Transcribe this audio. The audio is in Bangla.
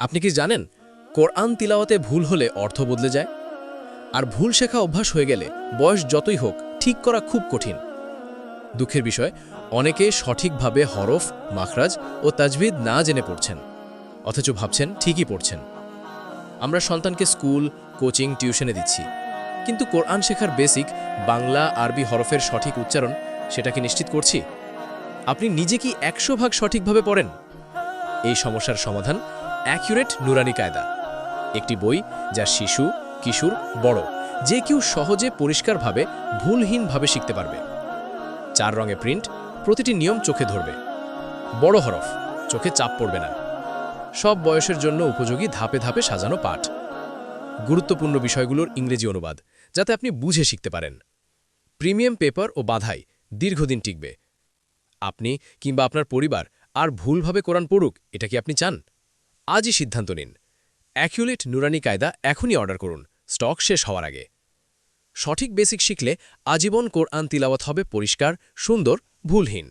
আপনি কি জানেন কোরআন তিলাওয়াতে ভুল হলে অর্থ বদলে যায়? আর ভুল শেখা অভ্যাস হয়ে গেলে বয়স যতই হোক ঠিক করা খুব কঠিন। দুঃখের বিষয়, অনেকে সঠিকভাবে হরফ, মাখরাজ ও তাজবিদ না জেনে পড়ছেন, অথচ ভাবছেন ঠিকই পড়ছেন। আমরা সন্তানকে স্কুল, কোচিং, টিউশনে দিচ্ছি, কিন্তু কোরআন শেখার বেসিক বাংলা, আরবি হরফের সঠিক উচ্চারণ সেটা কি নিশ্চিত করছি? আপনি নিজে কি 100% সঠিকভাবে পড়েন? এই সমস্যার সমাধান অ্যাকুরেট নুরানি কায়দা, একটি বই যা শিশু, কিশোর, বড় যে কেউ সহজে পরিষ্কারভাবে ভুলহীনভাবে শিখতে পারবে। 4 রঙে প্রিন্ট, প্রতিটি নিয়ম চোখে ধরবে, বড় হরফ, চোখে চাপ পড়বে না, সব বয়সের জন্য উপযোগী ধাপে ধাপে সাজানো পাঠ, গুরুত্বপূর্ণ বিষয়গুলোর ইংরেজি অনুবাদ যাতে আপনি বুঝে শিখতে পারেন, প্রিমিয়াম পেপার ও বাঁধাই দীর্ঘদিন টিকবে। আপনি কিংবা আপনার পরিবার আর ভুলভাবে কোরআন পড়ুক, এটা কি আপনি চান? আজই সিদ্ধান্ত নিন। অ্যাকুরেট নুরানি কায়দা এখনই অর্ডার করুন, স্টক শেষ হওয়ার আগে। সঠিক বেসিক শিখলে আজীবন কোরআন তিলাওয়াত হবে পরিষ্কার, সুন্দর, ভুলহীন।